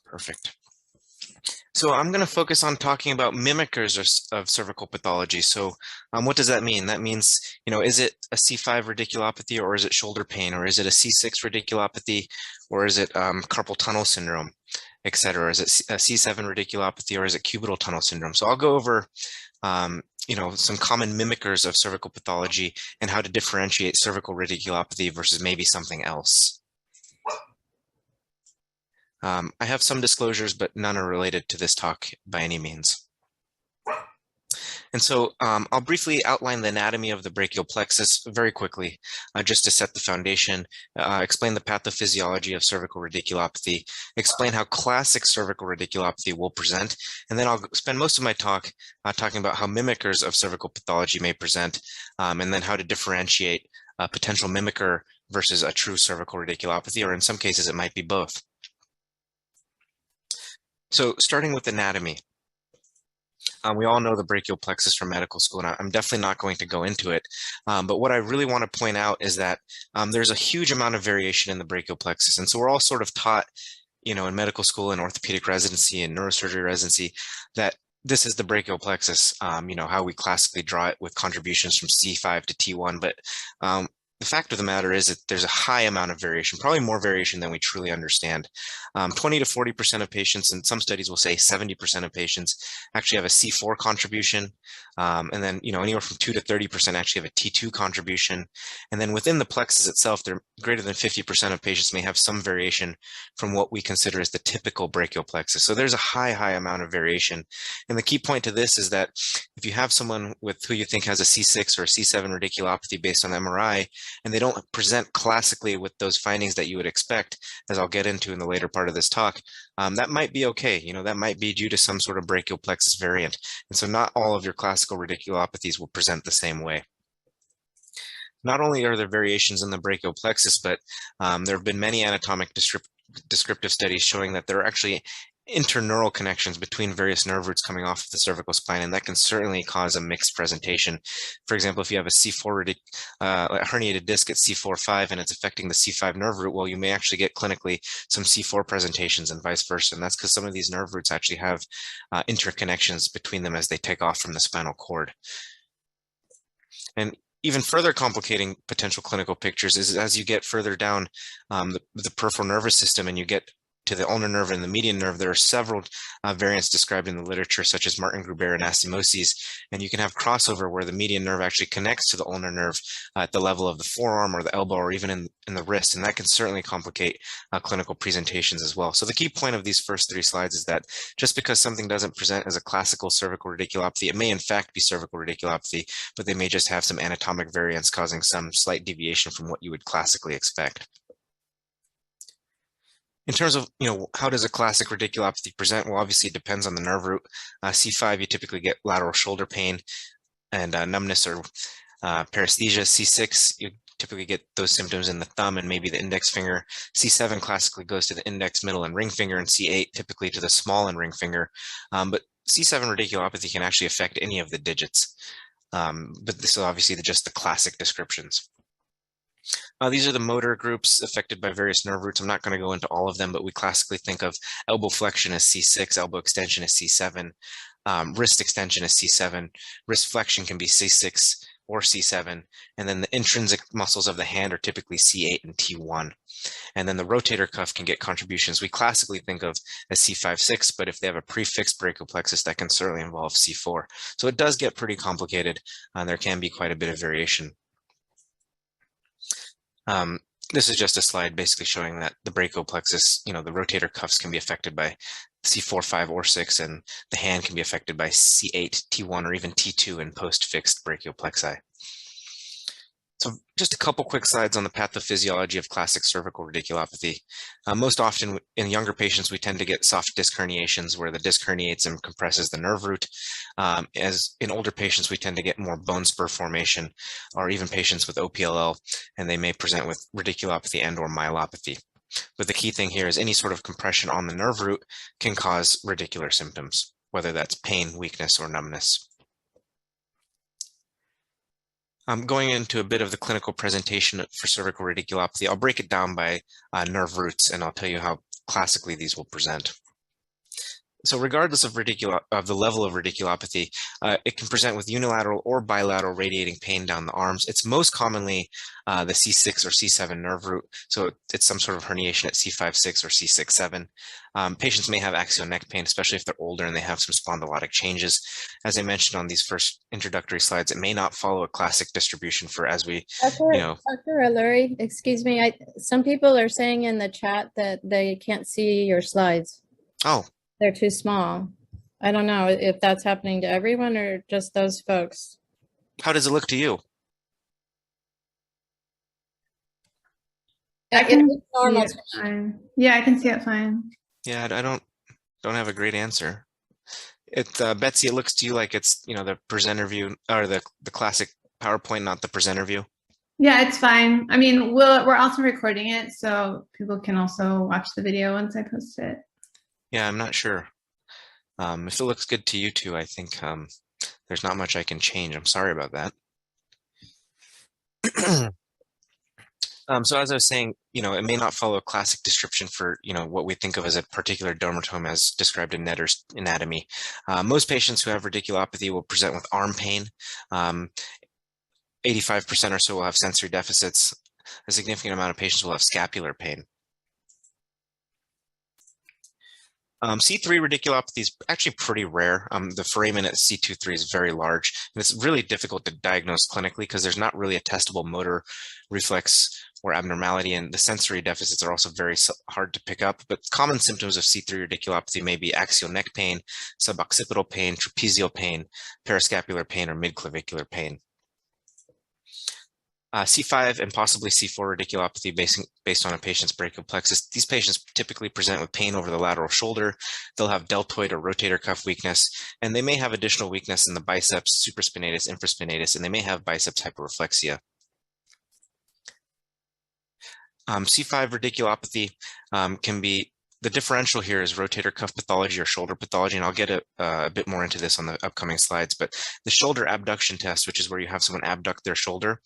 Perfect. So I'm going to focus on talking about mimickers of cervical pathology. So what does that mean? That means, is it a C5 radiculopathy, or is it shoulder pain, or is it a C6 radiculopathy, or is it carpal tunnel syndrome, et cetera? Is it a C7 radiculopathy, or is it cubital tunnel syndrome? So I'll go over some common mimickers of cervical pathology and how to differentiate cervical radiculopathy versus maybe something else. I have some disclosures, but none are related to this talk by any means. And so I'll briefly outline the anatomy of the brachial plexus very quickly, just to set the foundation, explain the pathophysiology of cervical radiculopathy, explain how classic cervical radiculopathy will present, and then I'll spend most of my talk talking about how mimickers of cervical pathology may present, and then how to differentiate a potential mimicker versus a true cervical radiculopathy, or in some cases it might be both. So starting with anatomy. We all know the brachial plexus from medical school, and I'm definitely not going to go into it. But what I really want to point out is that there's a huge amount of variation in the brachial plexus. And so we're all sort of taught, in medical school and orthopedic residency and neurosurgery residency, that this is the brachial plexus, how we classically draw it with contributions from C5 to T1. But the fact of the matter is that there's a high amount of variation, probably more variation than we truly understand. 20 to 40% of patients, and some studies will say 70% of patients actually have a C4 contribution. And then, anywhere from 2 to 30% actually have a T2 contribution. And then within the plexus itself, there greater than 50% of patients may have some variation from what we consider as the typical brachial plexus. So there's a high amount of variation. And the key point to this is that if you have someone with who you think has a C6 or a C7 radiculopathy based on MRI, and they don't present classically with those findings that you would expect, as I'll get into in the later part of this talk, that might be okay. That might be due to some sort of brachial plexus variant. And so not all of your classical radiculopathies will present the same way. Not only are there variations in the brachial plexus, but there have been many anatomic descriptive studies showing that there are actually interneural connections between various nerve roots coming off of the cervical spine, and that can certainly cause a mixed presentation. For example, if you have a C4 herniated disc at C4-5 and it's affecting the C5 nerve root, well, you may actually get clinically some C4 presentations and vice versa, and that's because some of these nerve roots actually have interconnections between them as they take off from the spinal cord. And even further complicating potential clinical pictures is as you get further down the peripheral nervous system and you get to the ulnar nerve and the median nerve, there are several variants described in the literature, such as Martin-Gruber anastomoses, and you can have crossover where the median nerve actually connects to the ulnar nerve at the level of the forearm or the elbow or even in the wrist, and that can certainly complicate clinical presentations as well. So the key point of these first three slides is that just because something doesn't present as a classical cervical radiculopathy, it may in fact be cervical radiculopathy, but they may just have some anatomic variants causing some slight deviation from what you would classically expect. In terms of, how does a classic radiculopathy present? Well, obviously it depends on the nerve root. C5, you typically get lateral shoulder pain and numbness or paresthesia. C6, you typically get those symptoms in the thumb and maybe the index finger. C7 classically goes to the index, middle, and ring finger, and C8 typically to the small and ring finger. But C7 radiculopathy can actually affect any of the digits. But this is obviously just the classic descriptions. These are the motor groups affected by various nerve roots. I'm not going to go into all of them, but we classically think of elbow flexion as C6, elbow extension as C7, wrist extension as C7, wrist flexion can be C6 or C7, and then the intrinsic muscles of the hand are typically C8 and T1. And then the rotator cuff can get contributions we classically think of as C5-6, but if they have a prefixed brachial plexus, that can certainly involve C4. So it does get pretty complicated, and there can be quite a bit of variation. This is just a slide basically showing that the brachial plexus, the rotator cuffs can be affected by C4, 5, or 6, and the hand can be affected by C8, T1, or even T2 in post-fixed brachial plexi. So just a couple quick slides on the pathophysiology of classic cervical radiculopathy. Most often in younger patients, we tend to get soft disc herniations where the disc herniates and compresses the nerve root. As in older patients, we tend to get more bone spur formation, or even patients with OPLL, and they may present with radiculopathy and or myelopathy. But the key thing here is any sort of compression on the nerve root can cause radicular symptoms, whether that's pain, weakness, or numbness. Going into a bit of the clinical presentation for cervical radiculopathy, I'll break it down by nerve roots, and I'll tell you how classically these will present. So regardless of the level of radiculopathy, it can present with unilateral or bilateral radiating pain down the arms. It's most commonly the C6 or C7 nerve root. So it's some sort of herniation at C5-6 or C6-7. Patients may have axial neck pain, especially if they're older and they have some spondylotic changes. As I mentioned on these first introductory slides, it may not follow a classic distribution for as we, Dr. Alluri, excuse me. Some people are saying in the chat that they can't see your slides. Oh, they're too small. I don't know if that's happening to everyone or just those folks. How does it look to you? It's normal. Fine. Yeah, I can see it fine. Yeah, I don't have a great answer. Betsy, it looks to you like it's, the presenter view or the classic PowerPoint, not the presenter view. Yeah, it's fine. I mean, we're also recording it, so people can also watch the video once I post it. Yeah, I'm not sure. If it looks good to you two, I think there's not much I can change. I'm sorry about that. So as I was saying, it may not follow a classic description for, what we think of as a particular dermatome as described in Netter's anatomy. Most patients who have radiculopathy will present with arm pain. 85% or so will have sensory deficits. A significant amount of patients will have scapular pain. C3 radiculopathy is actually pretty rare. The foramen at C23 is very large, and it's really difficult to diagnose clinically because there's not really a testable motor reflex or abnormality, and the sensory deficits are also very hard to pick up. But common symptoms of C3 radiculopathy may be axial neck pain, suboccipital pain, trapezial pain, parascapular pain, or midclavicular pain. C5 and possibly C4 radiculopathy based on a patient's brachial plexus. These patients typically present with pain over the lateral shoulder. They'll have deltoid or rotator cuff weakness, and they may have additional weakness in the biceps, supraspinatus, infraspinatus, and they may have biceps hyperreflexia. C5 radiculopathy can be, the differential here is rotator cuff pathology or shoulder pathology, and I'll get a bit more into this on the upcoming slides, but the shoulder abduction test, which is where you have someone abduct their shoulder,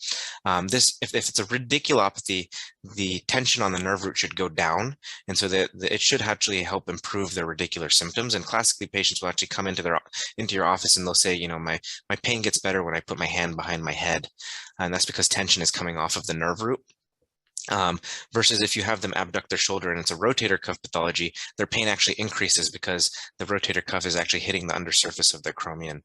if it's a radiculopathy, the tension on the nerve root should go down, and so that it should actually help improve their radicular symptoms. And classically, patients will actually come into your office and they'll say, my pain gets better when I put my hand behind my head, and that's because tension is coming off of the nerve root. Versus if you have them abduct their shoulder and it's a rotator cuff pathology, their pain actually increases because the rotator cuff is actually hitting the undersurface of the acromion.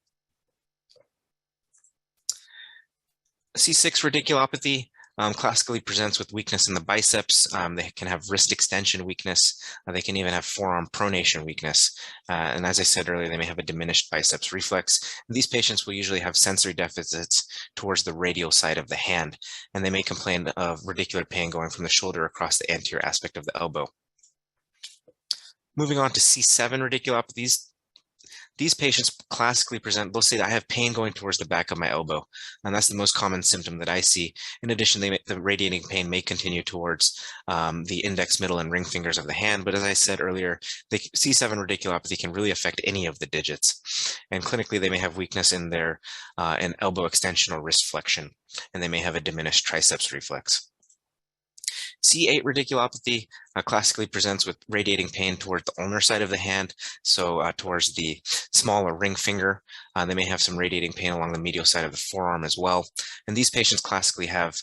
C6 radiculopathy classically presents with weakness in the biceps. They can have wrist extension weakness. They can even have forearm pronation weakness. And as I said earlier, they may have a diminished biceps reflex. And these patients will usually have sensory deficits towards the radial side of the hand, and they may complain of radicular pain going from the shoulder across the anterior aspect of the elbow. Moving on to C7 radiculopathies. These patients classically present, they'll say that I have pain going towards the back of my elbow, and that's the most common symptom that I see. In addition, the radiating pain may continue towards the index, middle, and ring fingers of the hand, but as I said earlier, the C7 radiculopathy can really affect any of the digits, and clinically they may have weakness in their in elbow extension or wrist flexion, and they may have a diminished triceps reflex. C8 radiculopathy classically presents with radiating pain towards the ulnar side of the hand, so towards the smaller ring finger. They may have some radiating pain along the medial side of the forearm as well. And these patients classically have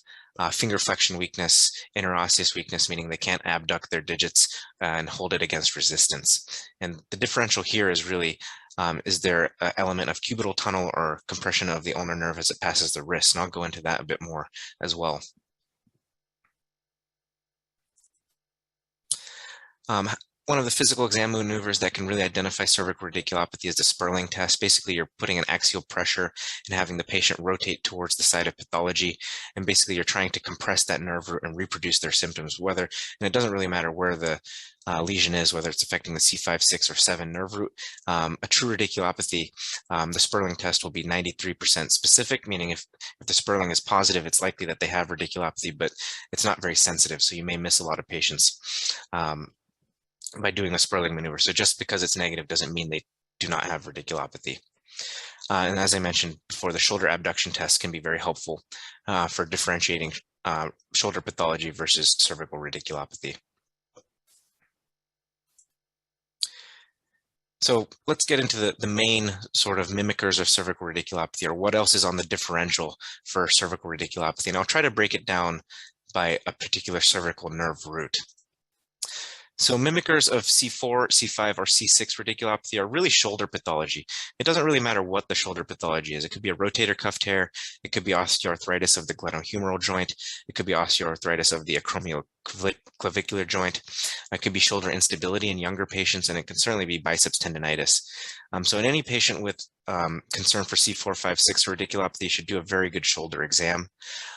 finger flexion weakness, interosseous weakness, meaning they can't abduct their digits and hold it against resistance. And the differential here is really, is there an element of cubital tunnel or compression of the ulnar nerve as it passes the wrist? And I'll go into that a bit more as well. One of the physical exam maneuvers that can really identify cervical radiculopathy is the Sperling test. Basically, you're putting an axial pressure and having the patient rotate towards the site of pathology. And basically, you're trying to compress that nerve root and reproduce their symptoms, and it doesn't really matter where the lesion is, whether it's affecting the C5, 6, or 7 nerve root. A true radiculopathy, the Sperling test will be 93% specific, meaning if the Sperling is positive, it's likely that they have radiculopathy, but it's not very sensitive, so you may miss a lot of patients by doing a Sperling maneuver. So just because it's negative doesn't mean they do not have radiculopathy. And as I mentioned before, the shoulder abduction test can be very helpful for differentiating shoulder pathology versus cervical radiculopathy. So let's get into the main sort of mimickers of cervical radiculopathy, or what else is on the differential for cervical radiculopathy. And I'll try to break it down by a particular cervical nerve root. So mimickers of C4, C5, or C6 radiculopathy are really shoulder pathology. It doesn't really matter what the shoulder pathology is. It could be a rotator cuff tear. It could be osteoarthritis of the glenohumeral joint. It could be osteoarthritis of the acromioclavicular joint. It could be shoulder instability in younger patients, and it can certainly be biceps tendonitis. So in any patient with concern for C4, 5, 6 radiculopathy, you should do a very good shoulder exam.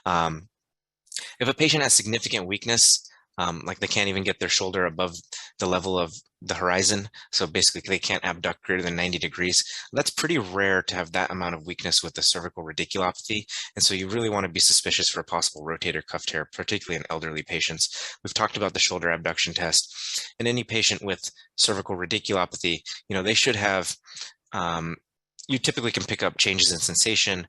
If a patient has significant weakness, like they can't even get their shoulder above the level of the horizon, so basically they can't abduct greater than 90 degrees, that's pretty rare to have that amount of weakness with the cervical radiculopathy, and so you really want to be suspicious for a possible rotator cuff tear, particularly in elderly patients. We've talked about the shoulder abduction test. In any patient with cervical radiculopathy, they should have you typically can pick up changes in sensation,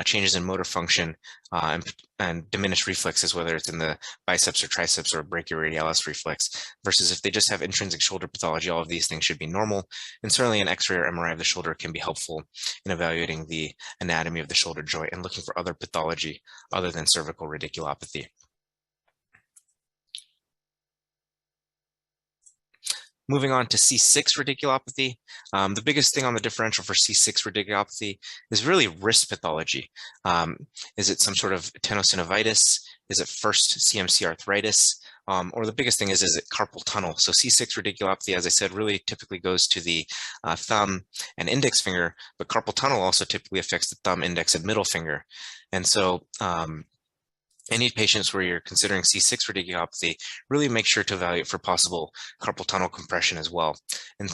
changes in motor function, and diminished reflexes, whether it's in the biceps or triceps or brachioradialis reflex, versus if they just have intrinsic shoulder pathology, all of these things should be normal. And certainly an X-ray or MRI of the shoulder can be helpful in evaluating the anatomy of the shoulder joint and looking for other pathology other than cervical radiculopathy. Moving on to C6 radiculopathy, the biggest thing on the differential for C6 radiculopathy is really wrist pathology. Is it some sort of tenosynovitis? Is it first CMC arthritis? Or the biggest thing is it carpal tunnel? So C6 radiculopathy, as I said, really typically goes to the thumb and index finger, but carpal tunnel also typically affects the thumb, index, and middle finger. And so any patients where you're considering C6 radiculopathy, really make sure to evaluate for possible carpal tunnel compression as well, and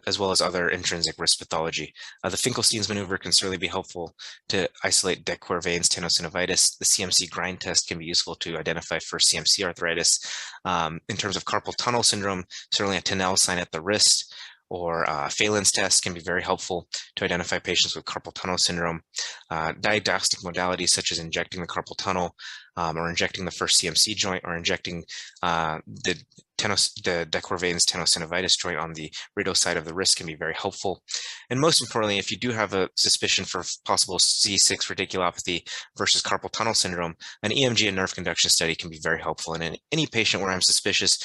as well as other intrinsic wrist pathology. The Finkelstein's maneuver can certainly be helpful to isolate de Quervain's tenosynovitis. The CMC grind test can be useful to identify first CMC arthritis. In terms of carpal tunnel syndrome, certainly a Tinel sign at the wrist or Phelan's test can be very helpful to identify patients with carpal tunnel syndrome. Diagnostic modalities such as injecting the carpal tunnel or injecting the first CMC joint or injecting the de Quervain's tenosynovitis joint on the radial side of the wrist can be very helpful. And most importantly, if you do have a suspicion for possible C6 radiculopathy versus carpal tunnel syndrome, an EMG and nerve conduction study can be very helpful. And in any patient where I'm suspicious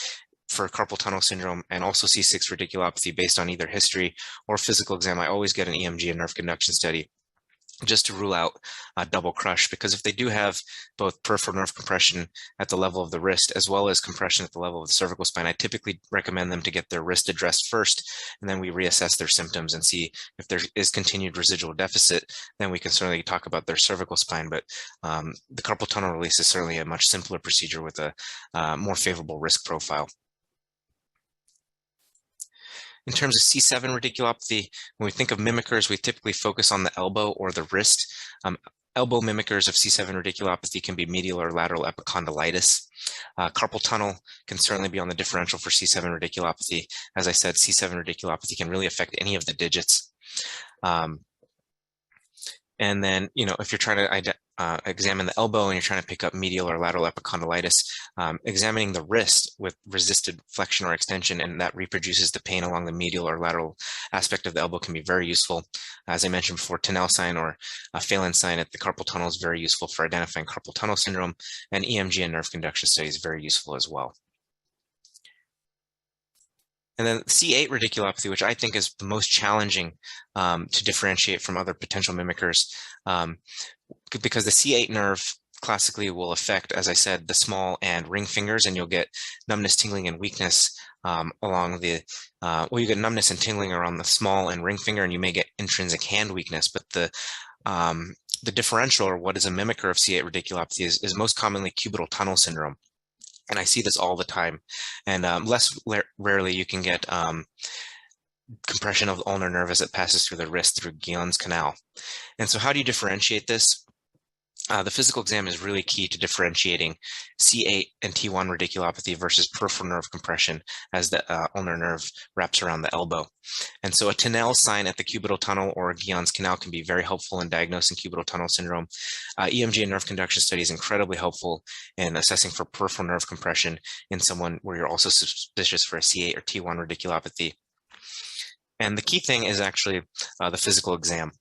for carpal tunnel syndrome and also C6 radiculopathy based on either history or physical exam, I always get an EMG and nerve conduction study just to rule out double crush, because if they do have both peripheral nerve compression at the level of the wrist as well as compression at the level of the cervical spine, I typically recommend them to get their wrist addressed first, and then we reassess their symptoms and see if there is continued residual deficit. Then we can certainly talk about their cervical spine, but the carpal tunnel release is certainly a much simpler procedure with a more favorable risk profile. In terms of C7 radiculopathy, when we think of mimickers, we typically focus on the elbow or the wrist. Elbow mimickers of C7 radiculopathy can be medial or lateral epicondylitis. Carpal tunnel can certainly be on the differential for C7 radiculopathy. As I said, C7 radiculopathy can really affect any of the digits. And then, if you're trying to examine the elbow and you're trying to pick up medial or lateral epicondylitis, examining the wrist with resisted flexion or extension, and that reproduces the pain along the medial or lateral aspect of the elbow, can be very useful. As I mentioned before, Tinel sign or Phelan sign at the carpal tunnel is very useful for identifying carpal tunnel syndrome, and EMG and nerve conduction study is very useful as well. And then C8 radiculopathy, which I think is the most challenging to differentiate from other potential mimickers, because the C8 nerve classically will affect, as I said, the small and ring fingers, and you'll get numbness, tingling, and weakness along the, you get numbness and tingling around the small and ring finger, and you may get intrinsic hand weakness, but the differential, or what is a mimicker of C8 radiculopathy, is most commonly cubital tunnel syndrome. And I see this all the time. And rarely you can get compression of the ulnar nerve as it passes through the wrist through Guillen's canal. And so how do you differentiate this? The physical exam is really key to differentiating C8 and T1 radiculopathy versus peripheral nerve compression as the ulnar nerve wraps around the elbow. And so a Tinel sign at the cubital tunnel or a Guillen's canal can be very helpful in diagnosing cubital tunnel syndrome. EMG and nerve conduction study is incredibly helpful in assessing for peripheral nerve compression in someone where you're also suspicious for a C8 or T1 radiculopathy. And the key thing is actually the physical exam.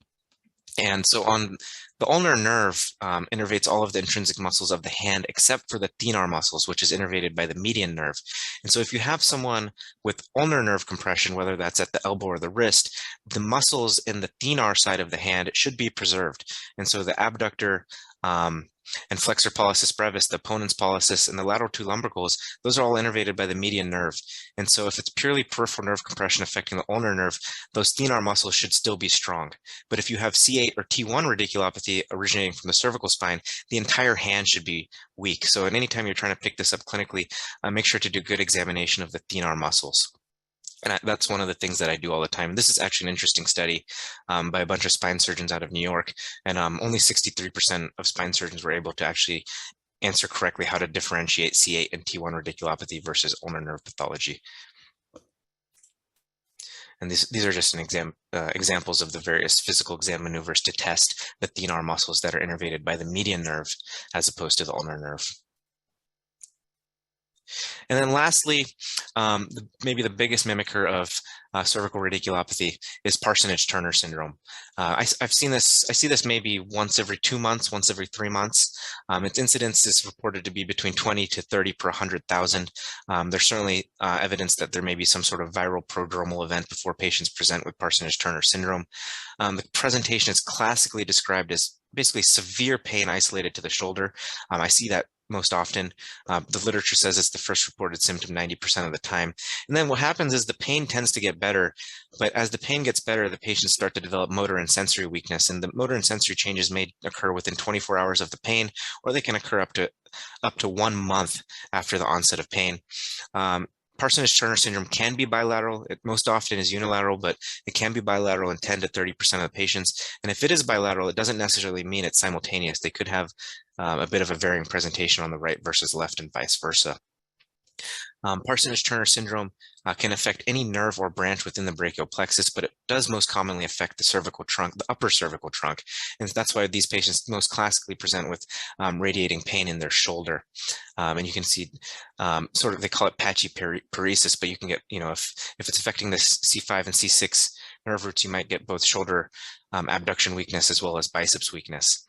And so on the ulnar nerve innervates all of the intrinsic muscles of the hand except for the thenar muscles, which is innervated by the median nerve. And so if you have someone with ulnar nerve compression, whether that's at the elbow or the wrist, the muscles in the thenar side of the hand should be preserved. And so the abductor and flexor pollicis brevis, the ponens pollicis, and the lateral two lumbricals, those are all innervated by the median nerve. And so if it's purely peripheral nerve compression affecting the ulnar nerve, those thenar muscles should still be strong. But if you have C8 or T1 radiculopathy originating from the cervical spine, the entire hand should be weak. So at any time you're trying to pick this up clinically, make sure to do good examination of the thenar muscles. And that's one of the things that I do all the time. This is actually an interesting study by a bunch of spine surgeons out of New York. And only 63% of spine surgeons were able to actually answer correctly how to differentiate C8 and T1 radiculopathy versus ulnar nerve pathology. And these are just examples of the various physical exam maneuvers to test the thenar muscles that are innervated by the median nerve as opposed to the ulnar nerve. And then lastly, maybe the biggest mimicker of cervical radiculopathy is Parsonage-Turner syndrome. I see this maybe once every 2 months, once every 3 months. Its incidence is reported to be between 20 to 30 per 100,000. There's certainly evidence that there may be some sort of viral prodromal event before patients present with Parsonage-Turner syndrome. The presentation is classically described as basically severe pain isolated to the shoulder. I see that most often. The literature says it's the first reported symptom 90% of the time. And then what happens is the pain tends to get better, but as the pain gets better, the patients start to develop motor and sensory weakness, and the motor and sensory changes may occur within 24 hours of the pain, or they can occur up to 1 month after the onset of pain. Parsonage-Turner syndrome can be bilateral. It most often is unilateral, but it can be bilateral in 10 to 30% of the patients. And if it is bilateral, it doesn't necessarily mean it's simultaneous. They could have a bit of a varying presentation on the right versus left and vice versa. Parsonage-Turner syndrome can affect any nerve or branch within the brachial plexus, but it does most commonly affect the cervical trunk, the upper cervical trunk. And that's why these patients most classically present with radiating pain in their shoulder. And you can see sort of, they call it patchy paresis, but you can get, if it's affecting the C5 and C6 nerve roots, you might get both shoulder abduction weakness as well as biceps weakness.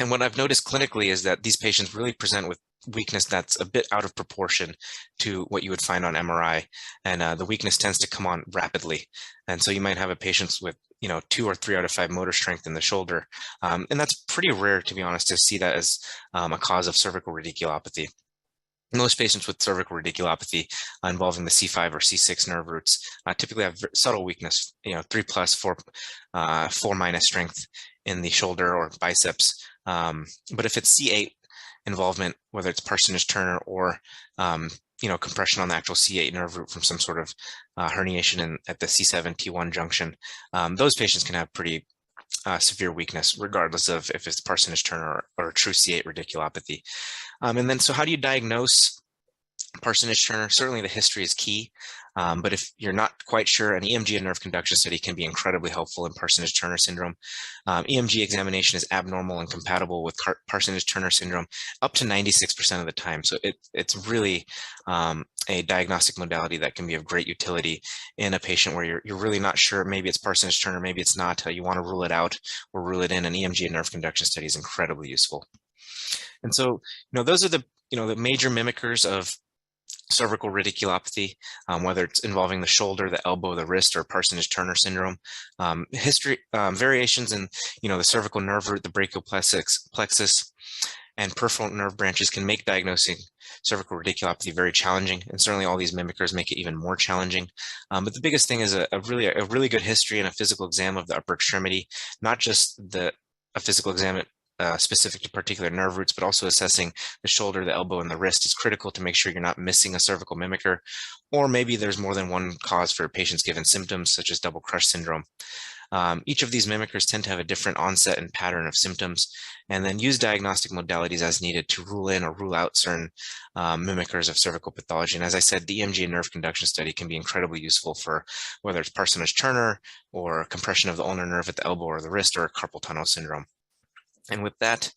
And what I've noticed clinically is that these patients really present with weakness that's a bit out of proportion to what you would find on MRI. And the weakness tends to come on rapidly. And so you might have a patient with, 2 or 3 out of 5 motor strength in the shoulder. And that's pretty rare, to be honest, to see that as a cause of cervical radiculopathy. Most patients with cervical radiculopathy involving the C5 or C6 nerve roots typically have subtle weakness, 3 plus, 4 minus strength in the shoulder or biceps. But if it's C8 involvement, whether it's Parsonage-Turner or compression on the actual C8 nerve root from some sort of herniation at the C7-T1 junction, those patients can have pretty severe weakness, regardless of if it's Parsonage-Turner or true C8 radiculopathy. And then, so how do you diagnose Parsonage-Turner? Certainly the history is key, but if you're not quite sure, an EMG and nerve conduction study can be incredibly helpful in Parsonage-Turner syndrome. EMG examination is abnormal and compatible with Parsonage-Turner syndrome up to 96% of the time. So it's really a diagnostic modality that can be of great utility in a patient where you're really not sure. Maybe it's Parsonage-Turner, maybe it's not. You want to rule it out or rule it in. An EMG and nerve conduction study is incredibly useful. And so, those are the major mimickers of cervical radiculopathy, whether it's involving the shoulder, the elbow, the wrist, or Parsonage-Turner syndrome. Variations in, the cervical nerve root, the brachial plexus, and peripheral nerve branches can make diagnosing cervical radiculopathy very challenging, and certainly all these mimickers make it even more challenging. But the biggest thing is a really good history and a physical exam of the upper extremity, not just a physical exam specific to particular nerve roots, but also assessing the shoulder, the elbow, and the wrist is critical to make sure you're not missing a cervical mimicker, or maybe there's more than one cause for patients given symptoms such as double crush syndrome. Each of these mimickers tend to have a different onset and pattern of symptoms, and then use diagnostic modalities as needed to rule in or rule out certain mimickers of cervical pathology. And as I said, the EMG and nerve conduction study can be incredibly useful for whether it's Parsonage-Turner or compression of the ulnar nerve at the elbow or the wrist, or carpal tunnel syndrome. And with that,